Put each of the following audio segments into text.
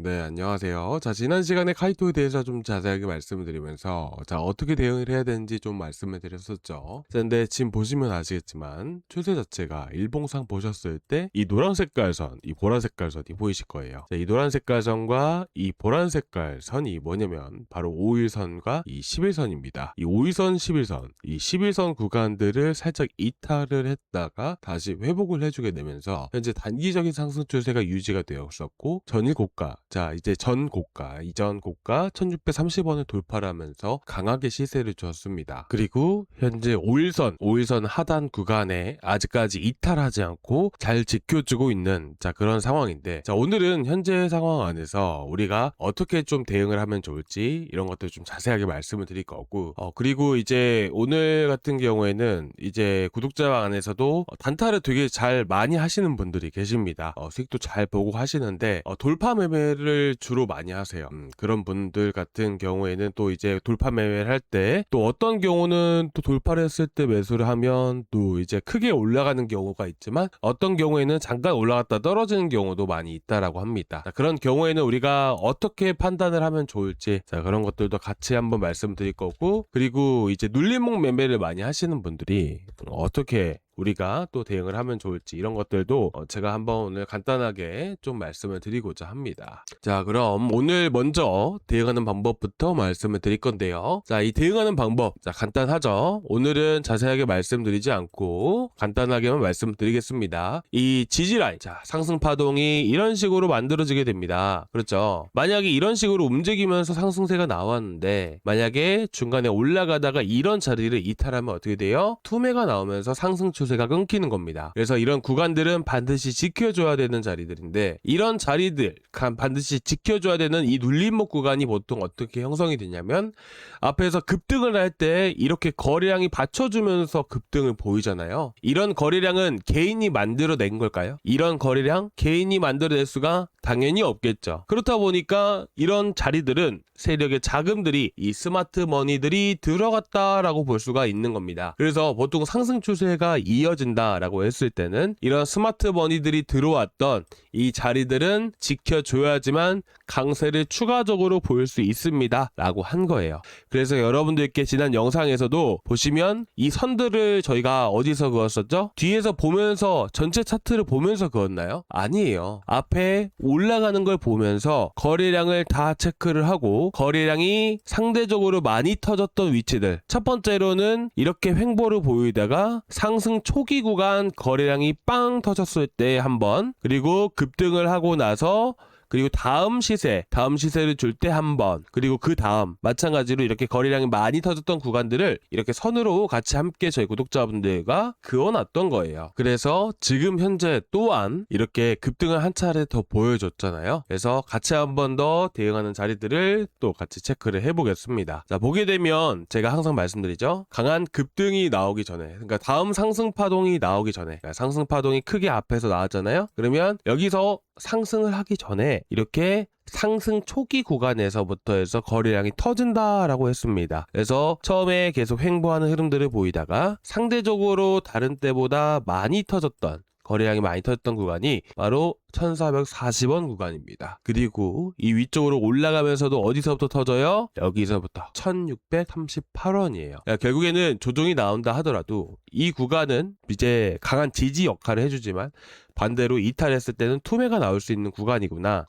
네, 안녕하세요. 자, 지난 시간에 카이토에 대해서 좀 자세하게 말씀을 드리면서, 자, 어떻게 대응을 해야 되는지 좀 말씀을 드렸었죠. 자, 근데 지금 보시면 아시겠지만, 추세 자체가 일봉상 보셨을 때, 이 노란 색깔 선, 이 보라 색깔 선이 보이실 거예요. 자, 이 노란 색깔 선과 이 보란 색깔 선이 뭐냐면, 바로 5일선과 이 11선입니다. 이 5일선, 11선, 이 11선 구간들을 살짝 이탈을 했다가 다시 회복을 해주게 되면서, 현재 단기적인 상승 추세가 유지가 되었었고, 전일 고가, 자, 이제 전 고가, 이전 고가 1630원을 돌파를 하면서 강하게 시세를 줬습니다. 그리고 현재 5일선 하단 구간에 아직까지 이탈하지 않고 잘 지켜주고 있는 자, 그런 상황인데, 자, 오늘은 현재 상황 안에서 우리가 어떻게 좀 대응을 하면 좋을지 이런 것들 좀 자세하게 말씀을 드릴 거고, 그리고 이제 오늘 같은 경우에는 이제 구독자 안에서도 단타를 되게 잘 많이 하시는 분들이 계십니다. 수익도 잘 보고 하시는데 돌파 매매를 주로 많이 하세요. 그런 분들 같은 경우에는 또 이제 돌파 매매를 할 때 또 어떤 경우는 또 돌파를 했을 때 매수를 하면 또 이제 크게 올라가는 경우가 있지만, 어떤 경우에는 잠깐 올라갔다 떨어지는 경우도 많이 있다라고 합니다. 자, 그런 경우에는 우리가 어떻게 판단을 하면 좋을지, 자, 그런 것들도 같이 한번 말씀드릴 거고, 그리고 이제 눌림목 매매를 많이 하시는 분들이 어떻게 우리가 또 대응을 하면 좋을지 이런 것들도 제가 한번 오늘 간단하게 좀 말씀을 드리고자 합니다. 자, 그럼 오늘 먼저 대응하는 방법부터 말씀을 드릴 건데요. 자, 이 대응하는 방법, 자, 간단하죠. 오늘은 자세하게 말씀드리지 않고 간단하게만 말씀드리겠습니다. 이 지지라인, 자, 상승 파동이 이런 식으로 만들어지게 됩니다. 그렇죠. 만약에 이런 식으로 움직이면서 상승세가 나왔는데, 만약에 중간에 올라가다가 이런 자리를 이탈하면 어떻게 돼요? 투매가 나오면서 상승 추세가 끊기는 겁니다. 그래서 이런 구간들은 반드시 지켜줘야 되는 자리들인데, 이런 자리들 반드시 지켜줘야 되는 이 눌림목 구간이 보통 어떻게 형성이 되냐면, 앞에서 급등을 할 때 이렇게 거래량이 받쳐주면서 급등을 보이잖아요. 이런 거래량은 개인이 만들어낸 걸까요? 이런 거래량 개인이 만들어낼 수가 당연히 없겠죠. 그렇다 보니까 이런 자리들은 세력의 자금들이, 이 스마트 머니들이 들어갔다라고 볼 수가 있는 겁니다. 그래서 보통 상승 추세가 이어진다라고 했을 때는 이런 스마트 머니들이 들어왔던 이 자리들은 지켜줘야지만 강세를 추가적으로 보일 수 있습니다 라고 한 거예요. 그래서 여러분들께 지난 영상에서도 보시면 이 선들을 저희가 어디서 그었었죠? 뒤에서 보면서 전체 차트를 보면서 그었나요? 아니에요. 앞에 올라가는 걸 보면서 거래량을 다 체크를 하고, 거래량이 상대적으로 많이 터졌던 위치들, 첫 번째로는 이렇게 횡보를 보이다가 상승 초기 구간 거래량이 빵 터졌을 때 한번, 그리고 급등을 하고 나서, 그리고 다음 시세를 줄 때 한 번, 그리고 그 다음 마찬가지로 이렇게 거래량이 많이 터졌던 구간들을 이렇게 선으로 같이 함께 저희 구독자분들과 그어놨던 거예요. 그래서 지금 현재 또한 이렇게 급등을 한 차례 더 보여줬잖아요. 그래서 같이 한 번 더 대응하는 자리들을 또 같이 체크를 해보겠습니다. 자, 보게 되면 제가 항상 말씀드리죠. 강한 급등이 나오기 전에, 그러니까 다음 상승 파동이 나오기 전에, 그러니까 상승 파동이 크게 앞에서 나왔잖아요. 그러면 여기서 상승을 하기 전에 이렇게 상승 초기 구간에서부터 해서 거래량이 터진다라고 했습니다. 그래서 처음에 계속 횡보하는 흐름들을 보이다가 상대적으로 다른 때보다 많이 터졌던, 거래량이 많이 터졌던 구간이 바로 1440원 구간입니다. 그리고 이 위쪽으로 올라가면서도 어디서부터 터져요? 여기서부터 1638원이에요. 그러니까 결국에는 조정이 나온다 하더라도 이 구간은 이제 강한 지지 역할을 해주지만, 반대로 이탈했을 때는 투매가 나올 수 있는 구간이구나,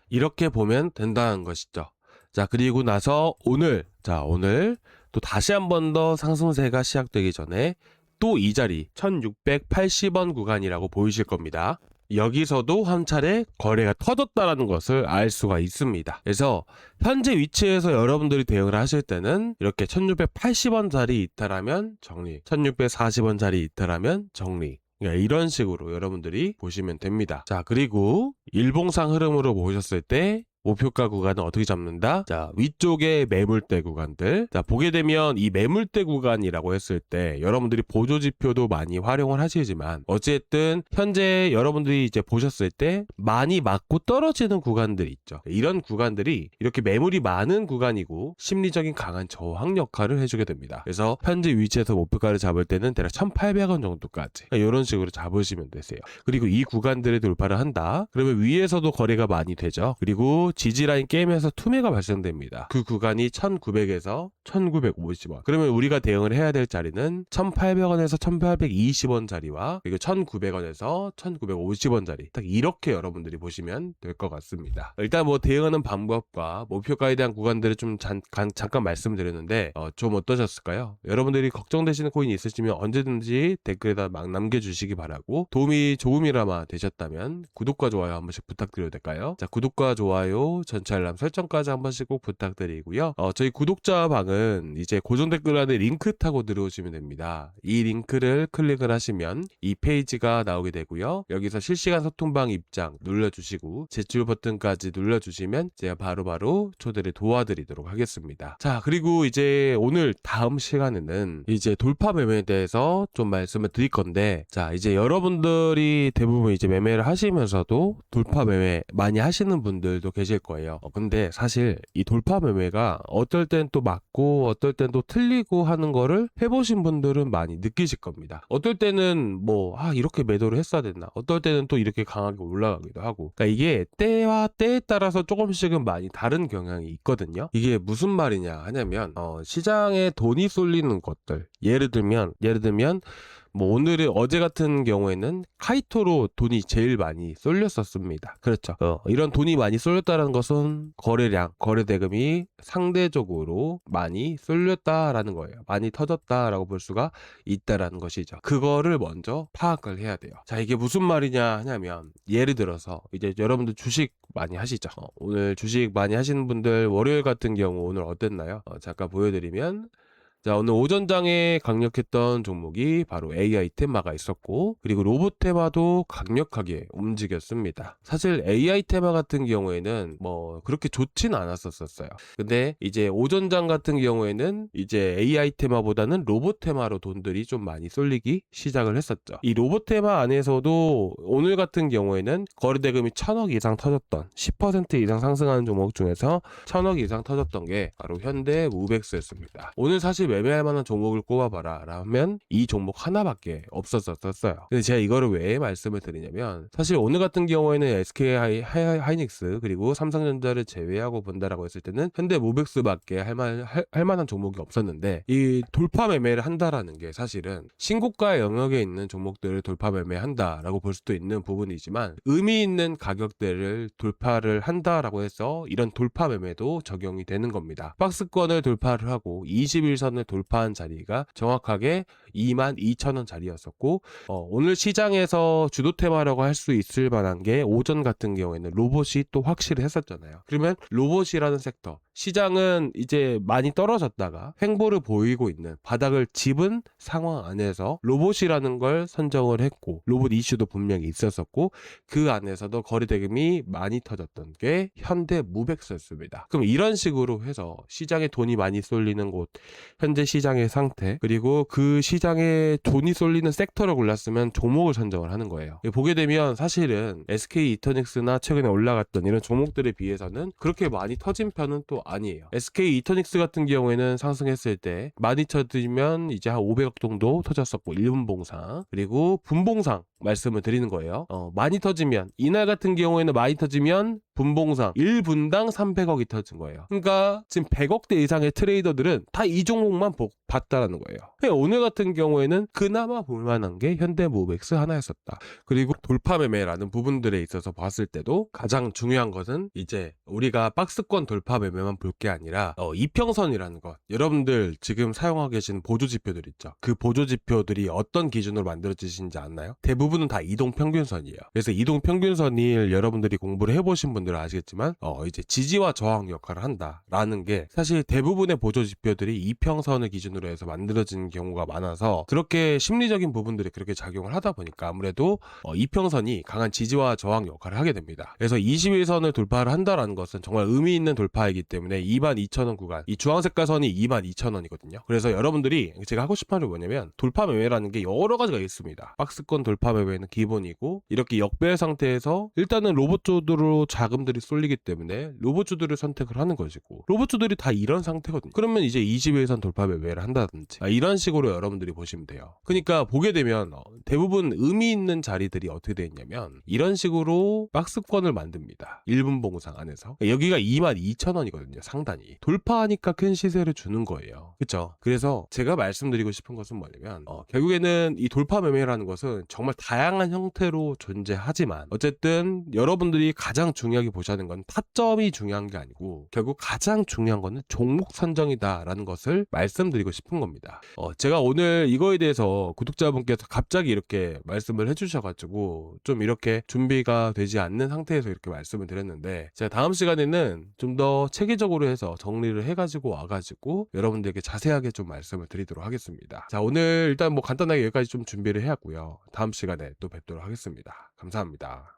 이렇게 보면 된다는 것이죠. 자, 그리고 나서 오늘 또 다시 한 번 더 상승세가 시작되기 전에 또 이 자리 1680원 구간이라고 보이실 겁니다. 여기서도 한 차례 거래가 터졌다라는 것을 알 수가 있습니다. 그래서 현재 위치에서 여러분들이 대응을 하실 때는 이렇게 1680원짜리 이탈하면 정리, 1640원짜리 이탈하면 정리, 이런 식으로 여러분들이 보시면 됩니다. 자, 그리고 일봉상 흐름으로 보셨을 때 목표가 구간은 어떻게 잡는다? 자, 위쪽에 매물대 구간들. 자, 보게 되면 이 매물대 구간이라고 했을 때 여러분들이 보조지표도 많이 활용을 하시지만, 어쨌든 현재 여러분들이 이제 보셨을 때 많이 맞고 떨어지는 구간들 있죠. 이런 구간들이 이렇게 매물이 많은 구간이고 심리적인 강한 저항 역할을 해주게 됩니다. 그래서 현재 위치에서 목표가를 잡을 때는 대략 1800원 정도까지, 이런 식으로 잡으시면 되세요. 그리고 이 구간들을 돌파를 한다. 그러면 위에서도 거래가 많이 되죠. 그리고 지지라인 게임에서 투매가 발생됩니다. 그 구간이 1900에서 1950원. 그러면 우리가 대응을 해야 될 자리는 1800원에서 1820원 자리와 그리고 1900원에서 1950원 자리. 딱 이렇게 여러분들이 보시면 될 것 같습니다. 일단 뭐 대응하는 방법과 목표가에 대한 구간들을 좀 잠깐 말씀드렸는데 좀 어떠셨을까요? 여러분들이 걱정되시는 코인이 있으시면 언제든지 댓글에다 막 남겨주시기 바라고, 도움이 조금이나마 되셨다면 구독과 좋아요 한 번씩 부탁드려도 될까요? 자, 구독과 좋아요, 전체 알람 설정까지 한 번씩 꼭 부탁드리고요. 저희 구독자 방은 이제 고정 댓글란에 링크 타고 들어오시면 됩니다. 이 링크를 클릭을 하시면 이 페이지가 나오게 되고요. 여기서 실시간 소통방 입장 눌러주시고 제출 버튼까지 눌러주시면 제가 바로바로 초대를 도와드리도록 하겠습니다. 자, 그리고 이제 오늘 다음 시간에는 이제 돌파 매매에 대해서 좀 말씀을 드릴 건데, 자, 이제 여러분들이 대부분 이제 매매를 하시면서도 돌파 매매 많이 하시는 분들도 계실 거예요. 근데 사실 이 돌파 매매가 어떨 땐 또 맞고 어떨 땐 또 틀리고 하는 거를 해보신 분들은 많이 느끼실 겁니다. 어떨 때는 뭐 이렇게 매도를 했어야 됐나, 어떨 때는 또 이렇게 강하게 올라가기도 하고, 그러니까 이게 때와 때에 따라서 조금씩은 많이 다른 경향이 있거든요. 이게 무슨 말이냐 하냐면 시장에 돈이 쏠리는 것들, 예를 들면 뭐 오늘의 어제 같은 경우에는 카이토로 돈이 제일 많이 쏠렸었습니다. 그렇죠. 이런 돈이 많이 쏠렸다는 것은 거래량, 거래 대금이 상대적으로 많이 쏠렸다라는 거예요. 많이 터졌다라고 볼 수가 있다라는 것이죠. 그거를 먼저 파악을 해야 돼요. 자, 이게 무슨 말이냐 하냐면, 예를 들어서 이제 여러분들 주식 많이 하시죠. 오늘 주식 많이 하시는 분들 월요일 같은 경우 오늘 어땠나요? 잠깐 보여드리면, 자, 오늘 오전장에 강력했던 종목이 바로 AI 테마가 있었고, 그리고 로봇 테마도 강력하게 움직였습니다. 사실 AI 테마 같은 경우에는 뭐 그렇게 좋진 않았었어요. 근데 이제 오전장 같은 경우에는 이제 AI 테마보다는 로봇 테마로 돈들이 좀 많이 쏠리기 시작을 했었죠. 이 로봇 테마 안에서도 오늘 같은 경우에는 거래 대금이 1000억 이상 터졌던, 10% 이상 상승하는 종목 중에서 1000억 이상 터졌던 게 바로 현대 무벡스였습니다. 오늘 사실 매매할 만한 종목을 꼽아봐라 라면 이 종목 하나밖에 없었어요. 근데 제가 이거를 왜 말씀을 드리냐면, 사실 오늘 같은 경우에는 SK 하이닉스 그리고 삼성전자를 제외하고 본다라고 했을 때는 현대 모백스밖에 할 만한 종목이 없었는데, 이 돌파 매매를 한다라는 게 사실은 신고가 영역에 있는 종목들을 돌파 매매한다라고 볼 수도 있는 부분이지만, 의미 있는 가격대를 돌파를 한다라고 해서 이런 돌파 매매도 적용이 되는 겁니다. 박스권을 돌파를 하고 21선을 돌파한 자리가 정확하게 22,000원 자리였었고, 오늘 시장에서 주도 테마라고 할 수 있을 만한 게 오전 같은 경우에는 로봇이 또 확실히 했었잖아요. 그러면 로봇이라는 섹터, 시장은 이제 많이 떨어졌다가 횡보를 보이고 있는 바닥을 짚은 상황 안에서 로봇이라는 걸 선정을 했고, 로봇 이슈도 분명히 있었었고, 그 안에서도 거래 대금이 많이 터졌던 게 현대 무벡스였습니다. 그럼 이런 식으로 해서 시장에 돈이 많이 쏠리는 곳, 현재 시장의 상태, 그리고 그 시장에 돈이 쏠리는 섹터를 골랐으면 종목을 선정을 하는 거예요. 보게 되면 사실은 SK 이터닉스나 최근에 올라갔던 이런 종목들에 비해서는 그렇게 많이 터진 편은 또 아니에요. SK 이터닉스 같은 경우에는 상승했을 때 많이 터지면 이제 한 500억 정도 터졌었고, 1분 봉상, 그리고 분봉상 말씀을 드리는 거예요. 많이 터지면, 이날 같은 경우에는 많이 터지면 분봉상 1분당 300억이 터진 거예요. 그러니까 지금 100억대 이상의 트레이더들은 다 이 종목만 봤다라는 거예요. 오늘 같은 경우에는 그나마 볼만한 게 현대모백스 하나였었다. 그리고 돌파 매매라는 부분들에 있어서 봤을 때도 가장 중요한 것은 이제 우리가 박스권 돌파 매매만 볼 게 아니라 이평선이라는 것, 여러분들 지금 사용하고 계신 보조 지표들 있죠. 그 보조 지표들이 어떤 기준으로 만들어지신지 아나요? 대부분은 다 이동평균선이에요. 그래서 이동평균선을 여러분들이 공부를 해보신 분들은 아시겠지만 이제 지지와 저항 역할을 한다라는 게, 사실 대부분의 보조 지표들이 이평선을 기준으로 해서 만들어진 경우가 많아서 그렇게 심리적인 부분들이 그렇게 작용을 하다 보니까 아무래도 이평선이 강한 지지와 저항 역할을 하게 됩니다. 그래서 21선을 돌파를 한다라는 것은 정말 의미 있는 돌파이기 때문에 22,000원 구간, 이 주황색깔 선이 22,000원이거든요. 그래서 여러분들이 제가 하고 싶은 말이 뭐냐면, 돌파 매매라는 게 여러 가지가 있습니다. 박스권 돌파 매매는 기본이고, 이렇게 역배 상태에서 일단은 로봇주드로 자금들이 쏠리기 때문에 로봇주드를 선택을 하는 것이고, 로봇주들이 다 이런 상태거든요. 그러면 이제 20일선 돌파 매매를 한다든지 이런 식으로 여러분들이 보시면 돼요. 그러니까 보게 되면 대부분 의미 있는 자리들이 어떻게 되어 있냐면 이런 식으로 박스권을 만듭니다. 1분 봉상 안에서. 여기가 22,000원이거든요. 상단이. 돌파하니까 큰 시세를 주는 거예요. 그쵸? 그래서 제가 말씀드리고 싶은 것은 뭐냐면 결국에는 이 돌파 매매라는 것은 정말 다양한 형태로 존재하지만, 어쨌든 여러분들이 가장 중요하게 보셔야 하는 건 타점이 중요한 게 아니고 결국 가장 중요한 거는 종목 선정이다라는 것을 말씀드리고 싶은 겁니다. 제가 오늘 이거에 대해서 구독자분께서 갑자기 이렇게 말씀을 해주셔가지고 좀 이렇게 준비가 되지 않는 상태에서 이렇게 말씀을 드렸는데, 제가 다음 시간에는 좀 더 체계적으로 해서 정리를 해가지고 와가지고 여러분들에게 자세하게 좀 말씀을 드리도록 하겠습니다. 자, 오늘 일단 뭐 간단하게 여기까지 좀 준비를 해왔고요. 다음 시간에 또 뵙도록 하겠습니다. 감사합니다.